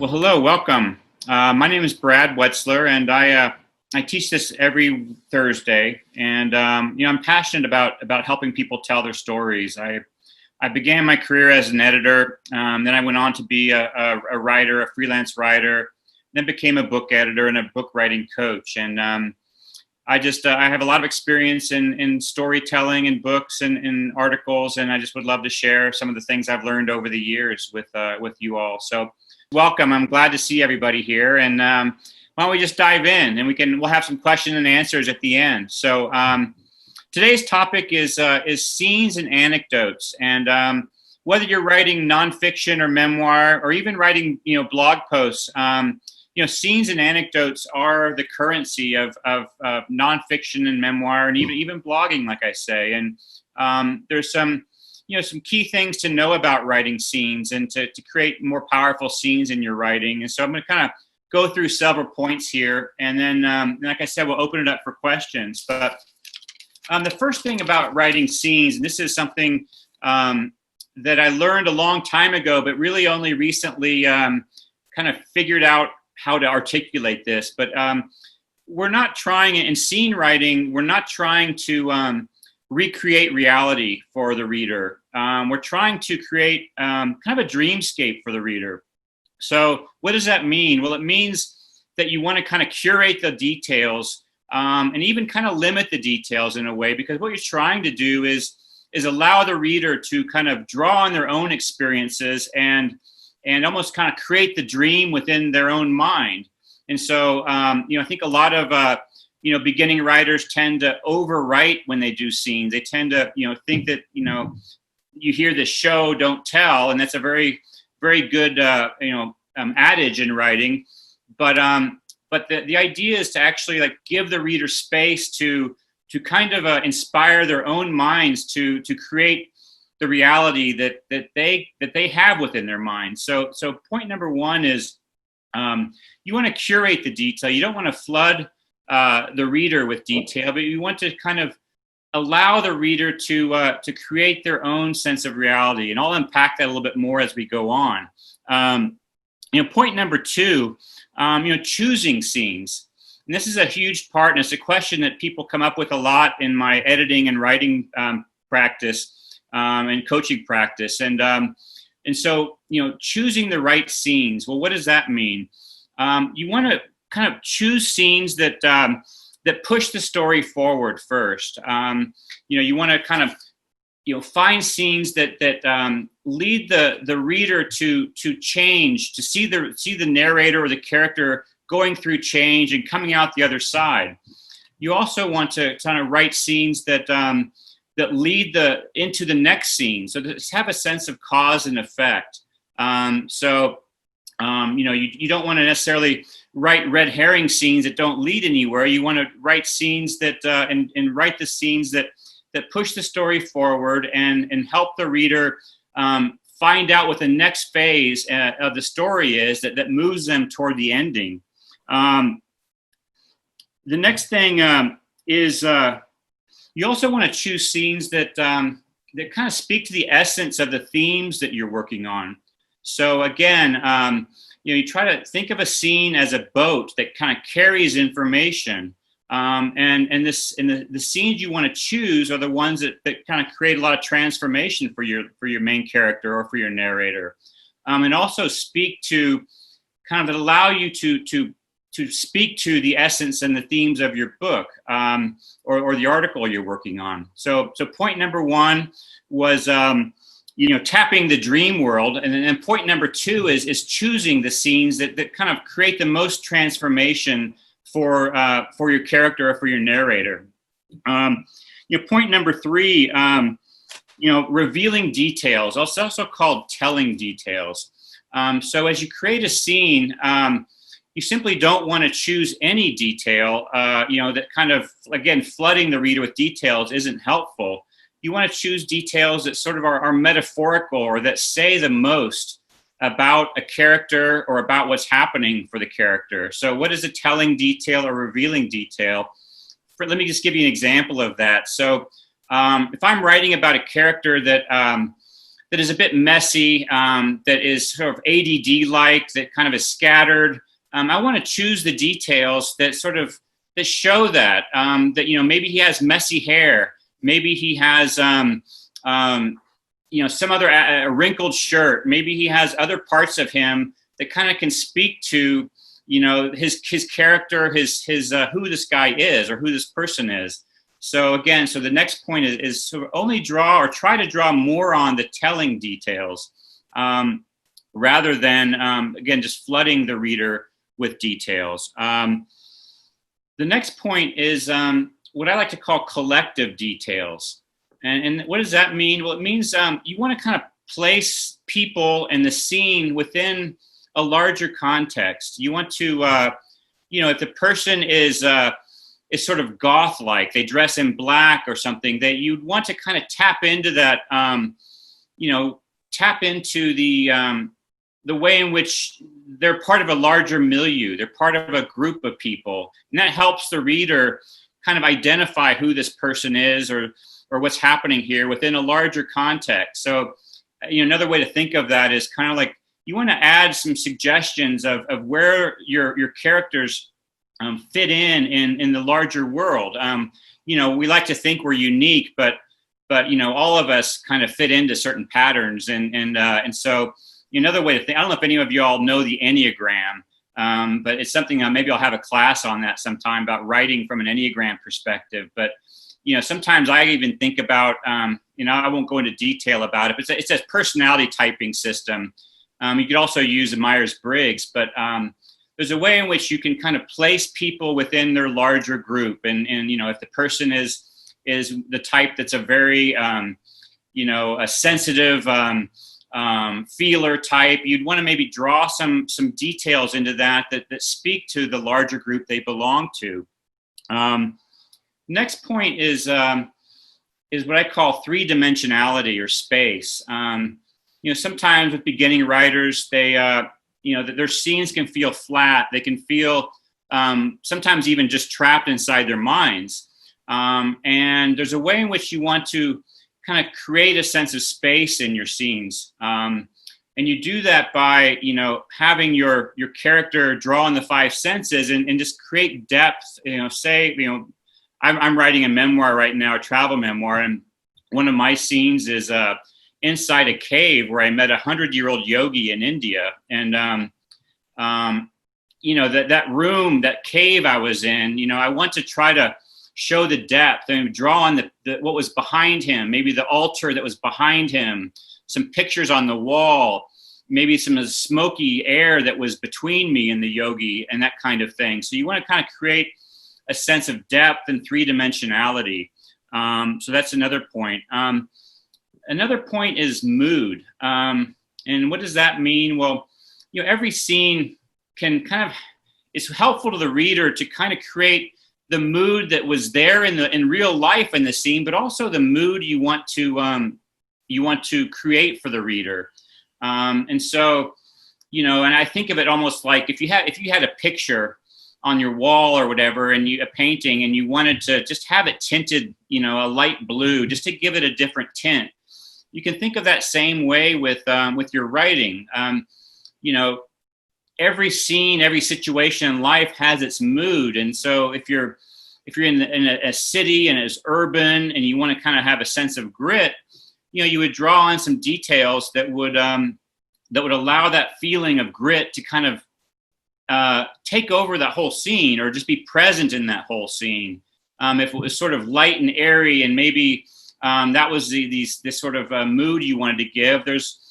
Well, hello, welcome. My name is Brad Wetzler, and I teach this every Thursday. And I'm passionate about helping people tell their stories. I began my career as an editor. Then I went on to be a writer, a freelance writer. Then became a book editor and a book writing coach. And I have a lot of experience in storytelling and books and articles, and I just would love to share some of the things I've learned over the years with you all. So welcome. I'm glad to see everybody here. And why don't we just dive in, and we'll have some questions and answers at the end. So today's topic is scenes and anecdotes. And whether you're writing nonfiction or memoir, or even writing blog posts, scenes and anecdotes are the currency of nonfiction and memoir, and even blogging, like I say. And there's some key things to know about writing scenes and to create more powerful scenes in your writing. And so I'm going to kind of go through several points here, and then, like I said, we'll open it up for questions. But the first thing about writing scenes, and this is something that I learned a long time ago, but really only recently kind of figured out how to articulate this. But we're not trying, in scene writing, we're not trying to recreate reality for the reader. We're trying to create kind of a dreamscape for the reader. So what does that mean? Well, it means that you want to kind of curate the details and even kind of limit the details in a way, because what you're trying to do is allow the reader to kind of draw on their own experiences and almost kind of create the dream within their own mind. And so, I think a lot of, beginning writers tend to overwrite when they do scenes. They tend to, think that, you hear the show, don't tell. And that's a very, very good, adage in writing. But the idea is to actually give the reader space to kind of inspire their own minds to create the reality that they have within their minds. So point number one is you want to curate the detail. You don't want to flood the reader with detail, but you want to kind of allow the reader to create their own sense of reality. And I'll unpack that a little bit more as we go on. Point number two, choosing scenes. And this is a huge part, and it's a question that people come up with a lot in my editing and writing practice and coaching practice. And so, choosing the right scenes. Well, what does that mean? You want to kind of choose scenes that push the story forward first. You want to kind of find scenes that lead the reader to change, to see the narrator or the character going through change and coming out the other side. You also want to kind of write scenes that lead into the next scene, so to have a sense of cause and effect. You don't want to necessarily write red herring scenes that don't lead anywhere. You want to write scenes that and write the scenes that push the story forward and help the reader find out what the next phase of the story is that moves them toward the ending. The next thing is you also want to choose scenes that kind of speak to the essence of the themes that you're working on. So again, you try to think of a scene as a boat that kind of carries information. And the scenes you want to choose are the ones that kind of create a lot of transformation for your main character or for your narrator, and also speak to kind of allow you to speak to the essence and the themes of your book or the article you're working on. So point number one was tapping the dream world, and then point number two is choosing the scenes that kind of create the most transformation for your character or for your narrator. Point number three, revealing details. It's also called telling details. So as you create a scene, you simply don't want to choose any detail, that kind of, again, flooding the reader with details isn't helpful. You want to choose details that sort of are metaphorical or that say the most about a character or about what's happening for the character. So what is a telling detail or revealing detail? Let me just give you an example of that. So if I'm writing about a character that that is a bit messy, that is sort of ADD-like, that kind of is scattered. I want to choose the details that sort of that show that that maybe he has messy hair, maybe he has some other a wrinkled shirt, maybe he has other parts of him that kind of can speak to his character, his who this guy is or who this person is. So again, the next point is sort of only draw or try to draw more on the telling details rather than, again, just flooding the reader with details. The next point is what I like to call collective details. And what does that mean? Well, it means you want to kind of place people and the scene within a larger context. You want to, if the person is sort of goth-like, they dress in black or something, that you'd want to kind of tap into that, tap into the way in which they're part of a larger milieu, they're part of a group of people. And that helps the reader kind of identify who this person is or what's happening here within a larger context. So, another way to think of that is kind of like you want to add some suggestions of where your characters fit in the larger world. We like to think we're unique, but all of us kind of fit into certain patterns, and so another way to think. I don't know if any of you all know the Enneagram, but it's something maybe I'll have a class on that sometime about writing from an Enneagram perspective. But sometimes I even think about I won't go into detail about it, but it's a personality typing system. You could also use a Myers-Briggs, but there's a way in which you can kind of place people within their larger group. And if the person is the type that's a very, a sensitive feeler type, you'd want to maybe draw some details into that speak to the larger group they belong to. Next point is what I call three-dimensionality or space. Sometimes with beginning writers, they, that their scenes can feel flat. They can feel sometimes even just trapped inside their minds. And there's a way in which you want to kind of create a sense of space in your scenes. And you do that by, having your character draw on the five senses and just create depth. I'm writing a memoir right now, a travel memoir, and one of my scenes is inside a cave where I met a 100-year-old yogi in India. And, that room, that cave I was in, I want to try to show the depth and draw on what was behind him, maybe the altar that was behind him, some pictures on the wall, maybe some of the smoky air that was between me and the yogi and that kind of thing. So you want to kind of create a sense of depth and three-dimensionality. So that's another point. Another point is mood. And what does that mean? Well, every scene can it's helpful to the reader to kind of create the mood that was there in real life in the scene, but also the mood you want to create for the reader. And so, and I think of it almost like if you had a picture on your wall or whatever, and a painting, and you wanted to just have it tinted, a light blue, just to give it a different tint. You can think of that same way with your writing. Every scene, every situation in life has its mood, and so if you're in a city and it's urban, and you want to kind of have a sense of grit, you would draw on some details that would allow that feeling of grit to kind of take over that whole scene, or just be present in that whole scene. If it was sort of light and airy, and maybe that was this sort of mood you wanted to give, there's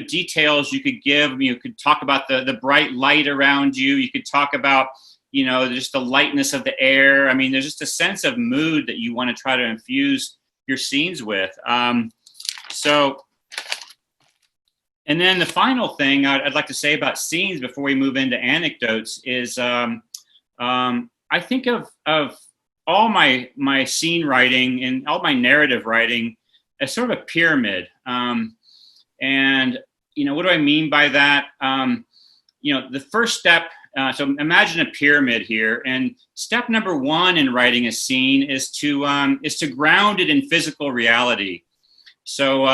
details you could give. You could talk about the bright light around you. You could talk about just the lightness of the air. I mean, there's just a sense of mood that you want to try to infuse your scenes with. And then the final thing I'd like to say about scenes before we move into anecdotes is I think of all my scene writing and all my narrative writing as sort of a pyramid. And what do I mean by that? The first step, so imagine a pyramid here, and step number one in writing a scene is to ground it in physical reality. So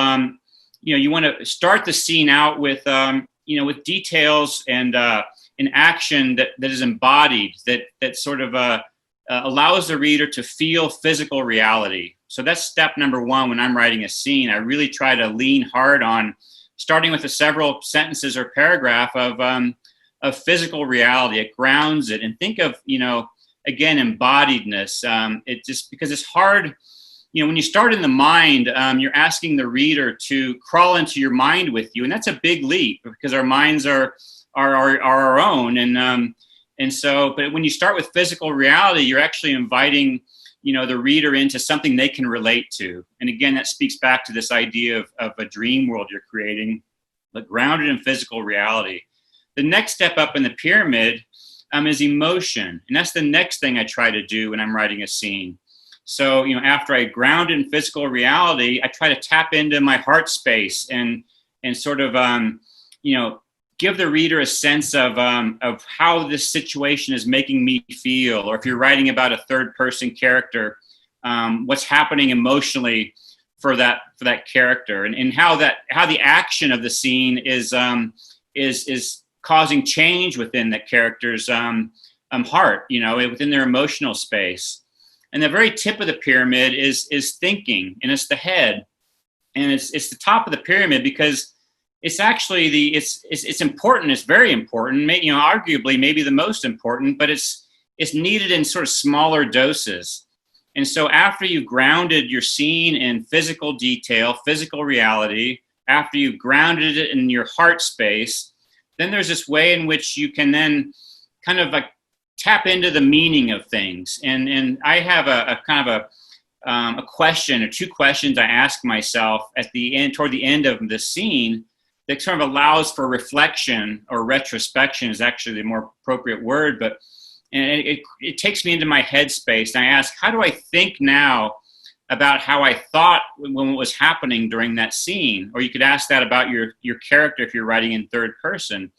you want to start the scene out with, with details and an action that is embodied, that sort of allows the reader to feel physical reality. So that's step number one when I'm writing a scene. I really try to lean hard on starting with several sentences or paragraph of physical reality. It grounds it, and think of, again, embodiedness. It just, because it's hard, when you start in the mind, you're asking the reader to crawl into your mind with you, and that's a big leap because our minds are our own, and so. But when you start with physical reality, you're actually inviting, the reader into something they can relate to. And again, that speaks back to this idea of a dream world you're creating, but grounded in physical reality. The next step up in the pyramid is emotion, and that's the next thing I try to do when I'm writing a scene. So, after I ground in physical reality, I try to tap into my heart space and sort of, give the reader a sense of how this situation is making me feel. Or if you're writing about a third person character, what's happening emotionally for that character, and how the action of the scene is causing change within that character's heart, within their emotional space. And the very tip of the pyramid is thinking, and it's the head, and it's the top of the pyramid because it's actually it's important. It's very important. Arguably maybe the most important, but it's needed in sort of smaller doses. And so after you've grounded your scene in physical detail, physical reality, after you've grounded it in your heart space, then there's this way in which you can then kind of like tap into the meaning of things. And I have a kind of a question or two questions I ask myself at the end, toward the end of the scene, that sort of allows for reflection, or retrospection is actually the more appropriate word, but it takes me into my headspace. And I ask, how do I think now about how I thought when it was happening during that scene? Or you could ask that about your character if you're writing in third person.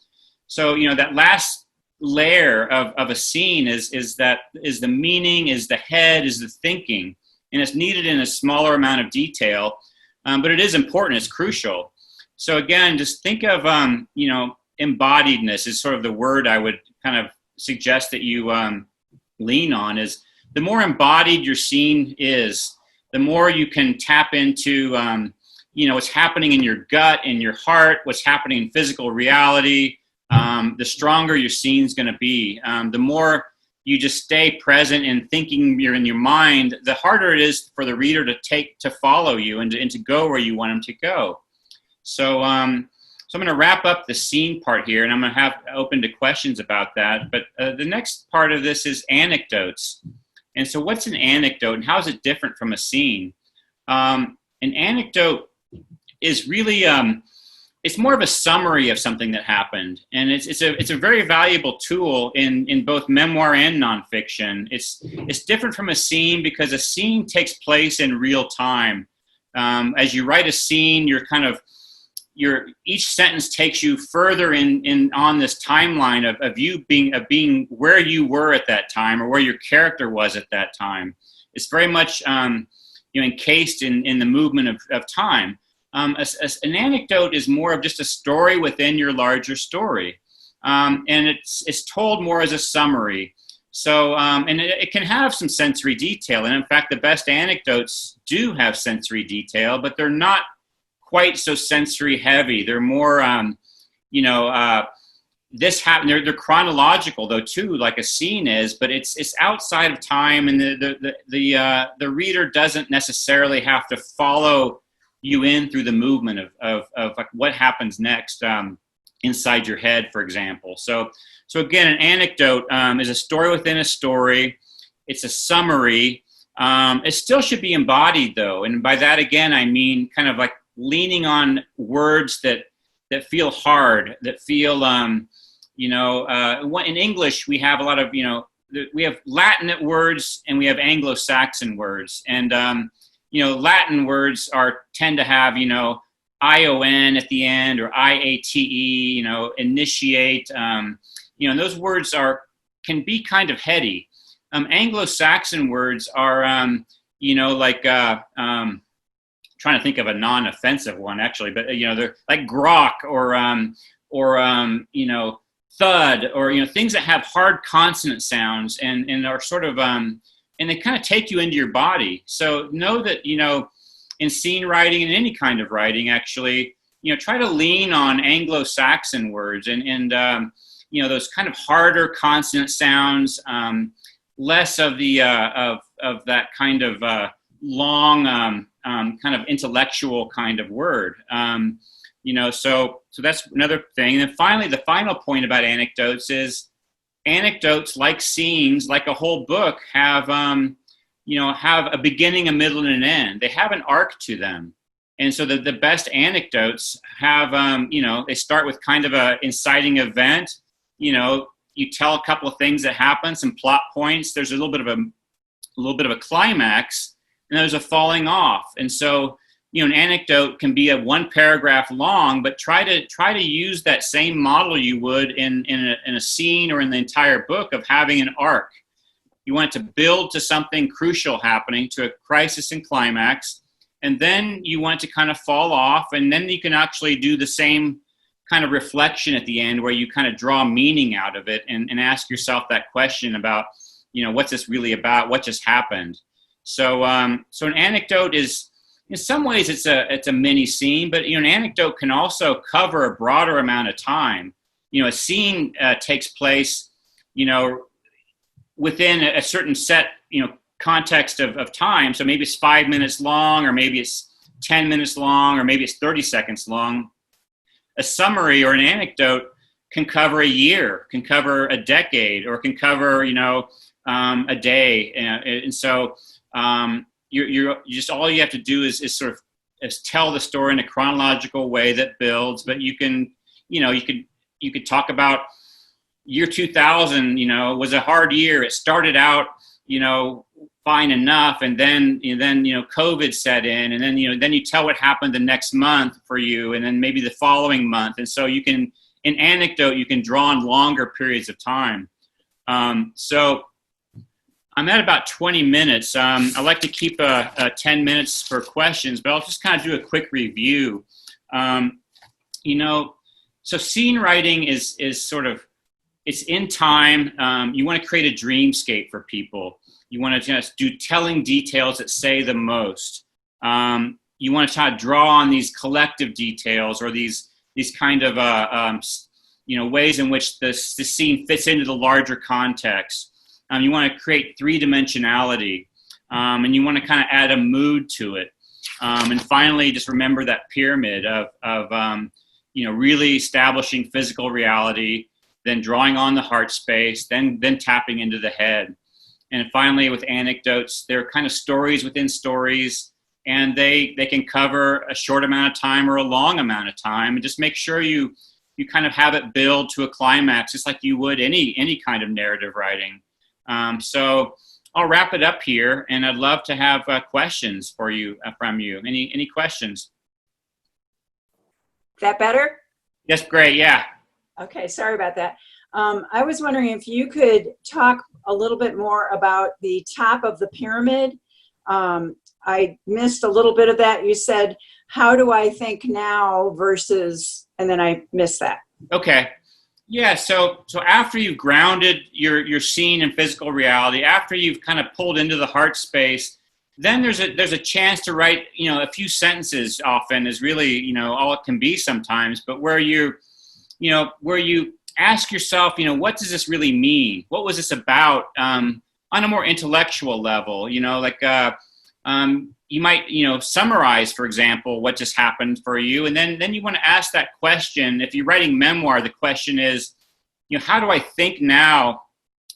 So, that last layer of a scene is the meaning, is the head, is the thinking, and it's needed in a smaller amount of detail, but it is important, it's crucial. So again, just think of, embodiedness is sort of the word I would kind of suggest that you lean on. Is the more embodied your scene is, the more you can tap into, what's happening in your gut, in your heart, what's happening in physical reality. The stronger your scene's going to be. The more you just stay present and thinking you're in your mind, the harder it is for the reader to follow you and to go where you want them to go. So I'm going to wrap up the scene part here, and I'm going to have open to questions about that. But the next part of this is anecdotes. And so what's an anecdote, and how is it different from a scene? An anecdote is really, it's more of a summary of something that happened. And it's a very valuable tool in both memoir and nonfiction. It's different from a scene because a scene takes place in real time. As you write a scene, each sentence takes you further in on this timeline of you being where you were at that time, or where your character was at that time. It's very much encased in the movement of time. An anecdote is more of just a story within your larger story, and it's told more as a summary. So and it can have some sensory detail, and in fact, the best anecdotes do have sensory detail, but they're not quite so sensory heavy. They're more, this happened. They're chronological though too, like a scene is, but it's outside of time, and the reader doesn't necessarily have to follow you in through the movement of like what happens next inside your head, for example. So again, an anecdote is a story within a story. It's a summary. It still should be embodied though, and by that again I mean kind of like leaning on words that feel hard, that feel, in English we have a lot of, we have Latin words and we have Anglo-Saxon words. And, Latin words tend to have, ION at the end, or IATE, initiate, and those words can be kind of heady. trying to think of a non-offensive one actually, but they're like grok or thud, or things that have hard consonant sounds and are sort of and they kind of take you into your body. So know that in scene writing and any kind of writing, actually, try to lean on Anglo-Saxon words and those kind of harder consonant sounds, less of the of that kind of long kind of intellectual kind of word. So that's another thing. And then finally, the final point about anecdotes is anecdotes, like scenes, like a whole book, have a beginning, a middle, and an end. They have an arc to them. And so the best anecdotes have, they start with kind of a inciting event. You tell a couple of things that happen, some plot points. There's a little bit of a climax, and there's a falling off. And so, an anecdote can be a one paragraph long, but try to use that same model you would in a scene or in the entire book of having an arc. You want to build to something crucial happening, to a crisis and climax, and then you want to kind of fall off, and then you can actually do the same kind of reflection at the end where you kind of draw meaning out of it and ask yourself that question about, what's this really about? What just happened? So an anecdote is, in some ways, it's a mini scene, but an anecdote can also cover a broader amount of time. A scene takes place, within a certain set, context of time. So maybe it's 5 minutes long, or maybe it's 10 minutes long, or maybe it's 30 seconds long. A summary or an anecdote can cover a year, can cover a decade, or can cover, a day. And so you're just, all you have to do is sort of tell the story in a chronological way that builds. But you could talk about year 2000. Was a hard year. It started out, fine enough, and then COVID set in, and then you tell what happened the next month for you, and then maybe the following month. And so in anecdote, you can draw on longer periods of time. So I'm at about 20 minutes. I like to keep 10 minutes for questions, but I'll just kind of do a quick review. So scene writing is sort of, it's in time. You want to create a dreamscape for people. You want to just do telling details that say the most. You want to try to draw on these collective details, or these kind of ways in which the scene fits into the larger context. You want to create three-dimensionality, and you want to kind of add a mood to it. And finally, just remember that pyramid of really establishing physical reality, then drawing on the heart space, then tapping into the head. And finally, with anecdotes, they're kind of stories within stories, and they can cover a short amount of time or a long amount of time. And just make sure you kind of have it build to a climax, just like you would any kind of narrative writing. So I'll wrap it up here, and I'd love to have questions for you from you. Any questions? Is that better? Yes, great. Yeah. Okay, sorry about that. I was wondering if you could talk a little bit more about the top of the pyramid. I missed a little bit of that. You said, how do I think now versus, and then I missed that. Okay. Yeah, so after you've grounded your scene in physical reality, after you've kind of pulled into the heart space, then there's a chance to write, a few sentences. Often is really, all it can be sometimes, but where you ask yourself, what does this really mean? What was this about on a more intellectual level? You might, summarize, for example, what just happened for you. And then you want to ask that question. If you're writing memoir, the question is, how do I think now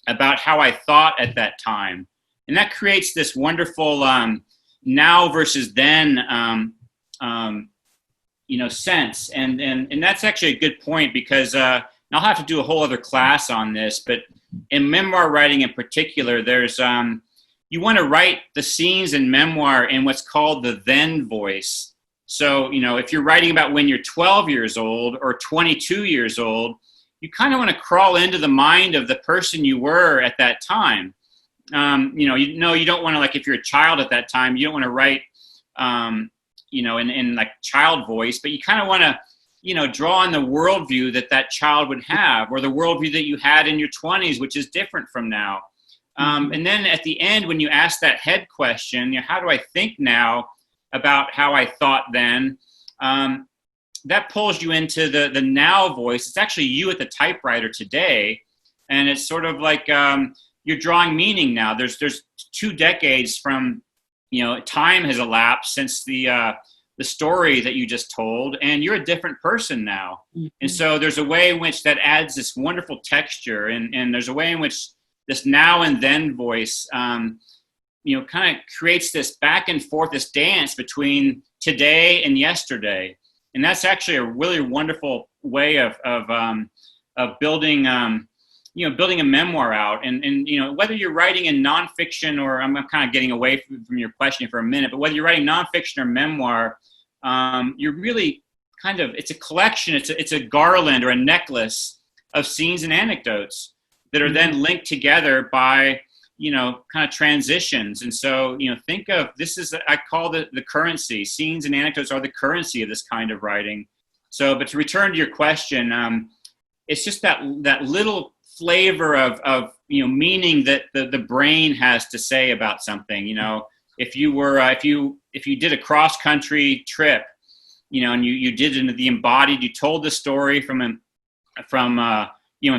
about how I thought at that time? And that creates this wonderful now versus then sense. And that's actually a good point, because I'll have to do a whole other class on this, but in memoir writing in particular, there's you want to write the scenes in memoir in what's called the then voice. So, if you're writing about when you're 12 years old or 22 years old, you kind of want to crawl into the mind of the person you were at that time. You don't want to, like, if you're a child at that time, you don't want to write, in like child voice, but you kind of want to, draw on the worldview that child would have, or the worldview that you had in your 20s, which is different from now. And then at the end, when you ask that head question, how do I think now about how I thought then? That pulls you into the now voice. It's actually you at the typewriter today. And it's sort of like you're drawing meaning now. There's 2 decades from, time has elapsed since the story that you just told, and you're a different person now. And so there's a way in which that adds this wonderful texture, and there's a way in which this now and then voice, kind of creates this back and forth, this dance between today and yesterday. And that's actually a really wonderful way of building, building a memoir out. And whether you're writing in nonfiction, or I'm kind of getting away from your question for a minute, but whether you're writing nonfiction or memoir, you're really kind of, it's a collection, it's a garland or a necklace of scenes and anecdotes that are then linked together by, kind of transitions. And so, think of this is, I call the currency. Scenes and anecdotes are the currency of this kind of writing. So, but to return to your question, it's just that little flavor of meaning that the brain has to say about something. If you did a cross country trip, and you did into the embodied, you told the story from in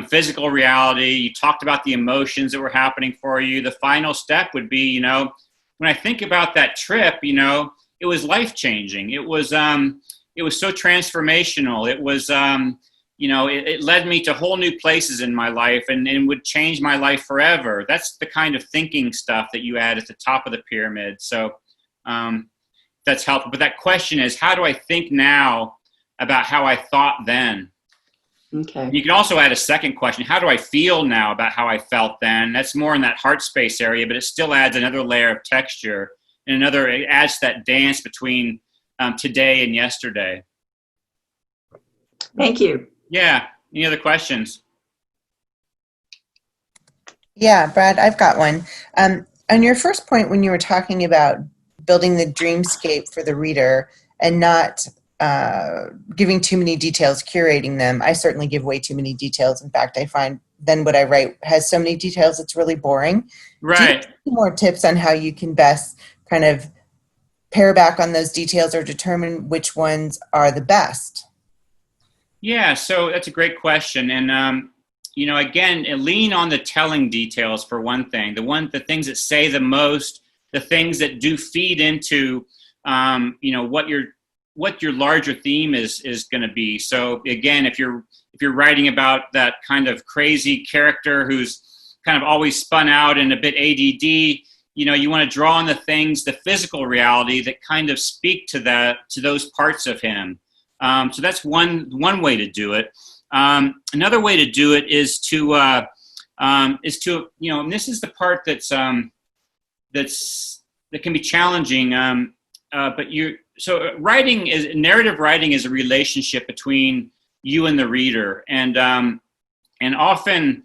physical reality, you talked about the emotions that were happening for you. The final step would be, when I think about that trip, it was life changing. It was so transformational. It was, it led me to whole new places in my life, and would change my life forever. That's the kind of thinking stuff that you add at the top of the pyramid. So that's helpful. But that question is, how do I think now about how I thought then? Okay. You can also add a second question. How do I feel now about how I felt then? That's more in that heart space area, but it still adds another layer of texture, and it adds that dance between today and yesterday. Thank you. Yeah. Any other questions? Yeah, Brad, I've got one. On your first point, when you were talking about building the dreamscape for the reader and not giving too many details, curating them, I certainly give way too many details. In fact, I find then what I write has so many details it's really boring. Right. Do you have any more tips on how you can best kind of pare back on those details or determine which ones are the best? Yeah, so that's a great question. And, again, lean on the telling details for one thing. The things that say the most, the things that do feed into, what your larger theme is going to be. So again, if you're writing about that kind of crazy character who's kind of always spun out and a bit ADD, you want to draw on the things, the physical reality that kind of speak to those parts of him. So that's one way to do it. Another way to do it is to and this is the part that can be challenging. Narrative writing is a relationship between you and the reader, and often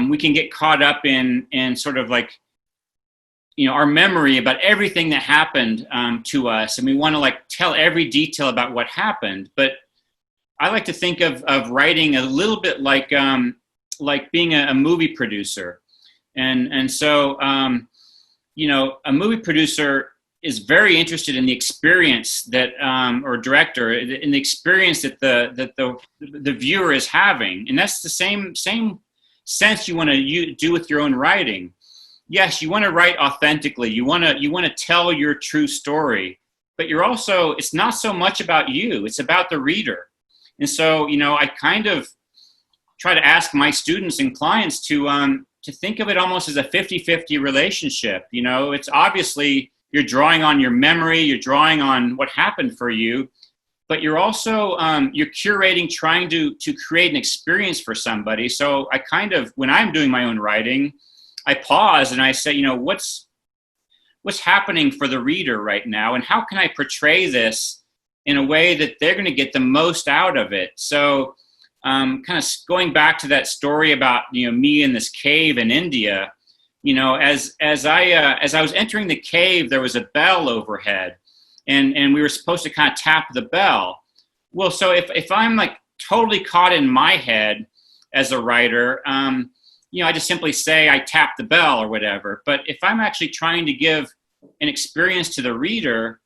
we can get caught up in sort of like, our memory about everything that happened to us, and we want to tell every detail about what happened. But I like to think of writing a little bit like being a movie producer, and so a movie producer is very interested in the experience that or director in the experience that the viewer is having, and that's the same sense you want to do with your own writing. Yes, you want to write authentically. You want to tell your true story, but it's not so much about you. It's about the reader. And so, I kind of try to ask my students and clients to think of it almost as a 50-50 relationship. It's obviously you're drawing on your memory, you're drawing on what happened for you, but you're also you're curating, trying to create an experience for somebody. So I kind of, when I'm doing my own writing, I pause and I say, what's happening for the reader right now, and how can I portray this in a way that they're going to get the most out of it? So kind of going back to that story about me in this cave in India, as I was entering the cave, there was a bell overhead, and we were supposed to kind of tap the bell. Well, so if I'm like totally caught in my head as a writer, I just simply say I tap the bell or whatever. But if I'm actually trying to give an experience to the reader,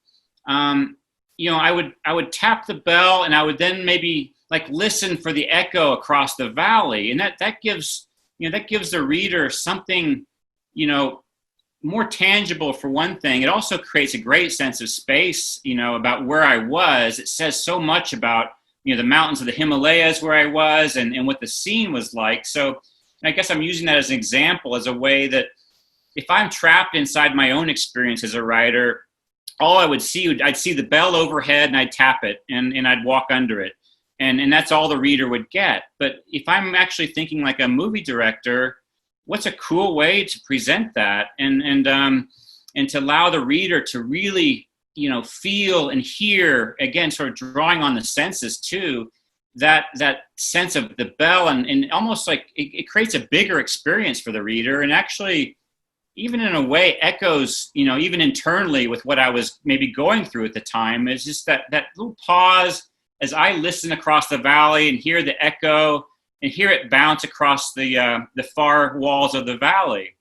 I would tap the bell, and I would then maybe like listen for the echo across the valley, and that gives the reader something, more tangible for one thing. It also creates a great sense of space, about where I was. It says so much about, the mountains of the Himalayas where I was and what the scene was like. So I guess I'm using that as an example, as a way that if I'm trapped inside my own experience as a writer, all I'd see the bell overhead and I'd tap it and I'd walk under it. And that's all the reader would get. But if I'm actually thinking like a movie director, what's a cool way to present that and to allow the reader to really, feel and hear, again, sort of drawing on the senses too, that sense of the bell and almost like it creates a bigger experience for the reader, and actually even in a way echoes, even internally with what I was maybe going through at the time. It's just that little pause as I listen across the valley and hear the echo and hear it bounce across the far walls of the valley.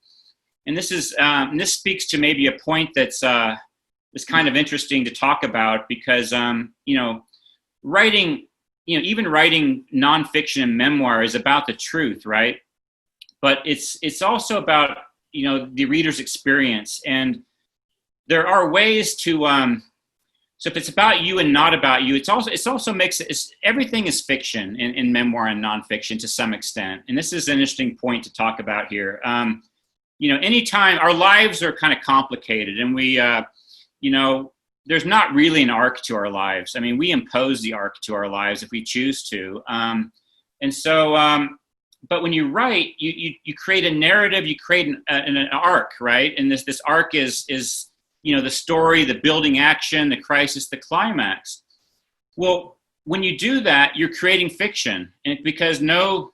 And this speaks to maybe a point that's kind of interesting to talk about, because writing, even writing nonfiction and memoir is about the truth, right? But it's also about the reader's experience, and there are ways to. So if it's about you and not about you, it also makes everything is fiction in memoir and nonfiction to some extent. And this is an interesting point to talk about here. Anytime our lives are kind of complicated, and we, there's not really an arc to our lives. I mean, we impose the arc to our lives if we choose to. But when you write, you create a narrative, you create an arc, right? And this arc is the story, the building action, the crisis, the climax. Well, when you do that, you're creating fiction, and because no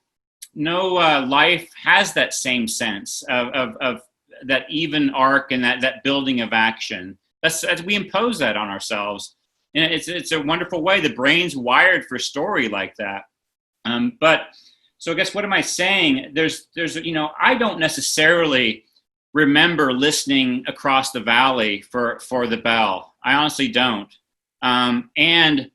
life has that same sense of that even arc and that building of action. That's we impose that on ourselves, and it's a wonderful way. The brain's wired for story like that. But so I guess what am I saying? There's I don't necessarily remember listening across the valley for the bell. I honestly don't. And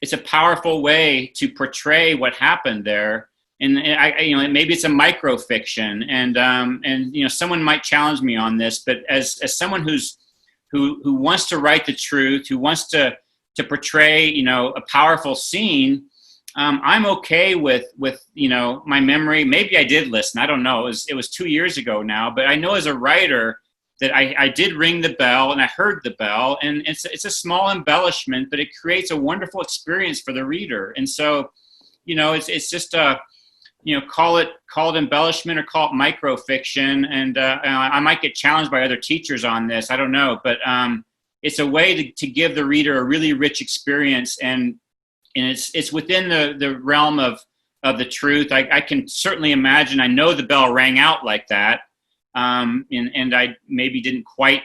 it's a powerful way to portray what happened there. And maybe it's a microfiction, and someone might challenge me on this, but as someone who wants to write the truth, who wants to portray, a powerful scene, I'm okay with my memory. Maybe I did listen. I don't know. It was 2 years ago now, but I know as a writer that I did ring the bell and I heard the bell, and it's a small embellishment, but it creates a wonderful experience for the reader. And so, it's just call it embellishment or call it microfiction. And I might get challenged by other teachers on this. I don't know, but it's a way to give the reader a really rich experience, and it's within the realm of the truth. I can certainly imagine. I know the bell rang out like that, and I maybe didn't quite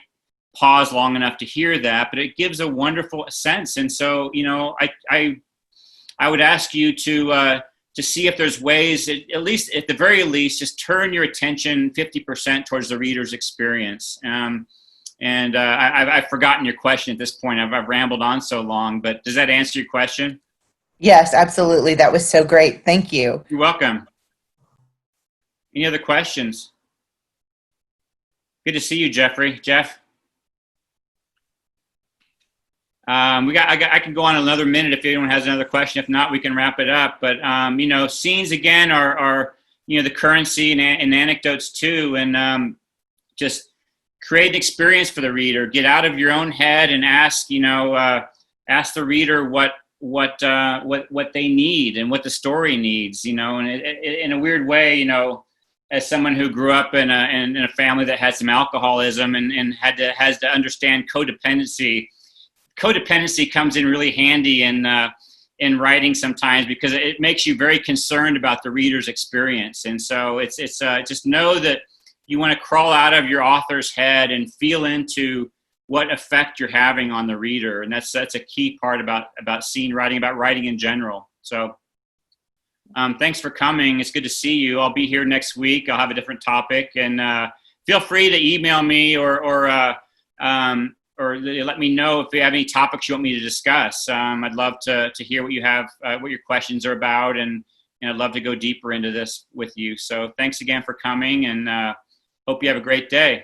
pause long enough to hear that, but it gives a wonderful sense. And so, I would ask you to see if there's ways, at the very least, just turn your attention 50% towards the reader's experience. I've forgotten your question at this point. I've rambled on so long, but does that answer your question? Yes, absolutely. That was so great. Thank you. You're welcome. Any other questions? Good to see you, Jeffrey. Jeff? I can go on another minute if anyone has another question. If not, we can wrap it up. But, scenes, again, are the currency and anecdotes, too. And just create an experience for the reader. Get out of your own head and ask the reader what they need and what the story needs, and in a weird way, as someone who grew up in a family that had some alcoholism and has to understand codependency comes in really handy in writing sometimes, because it makes you very concerned about the reader's experience. And so it's just know that you want to crawl out of your author's head and feel into what effect you're having on the reader. And that's a key part about scene writing, about writing in general. So thanks for coming. It's good to see you. I'll be here next week. I'll have a different topic, and feel free to email me or let me know if you have any topics you want me to discuss. I'd love to hear what you have, what your questions are about, and I'd love to go deeper into this with you. So thanks again for coming, and hope you have a great day.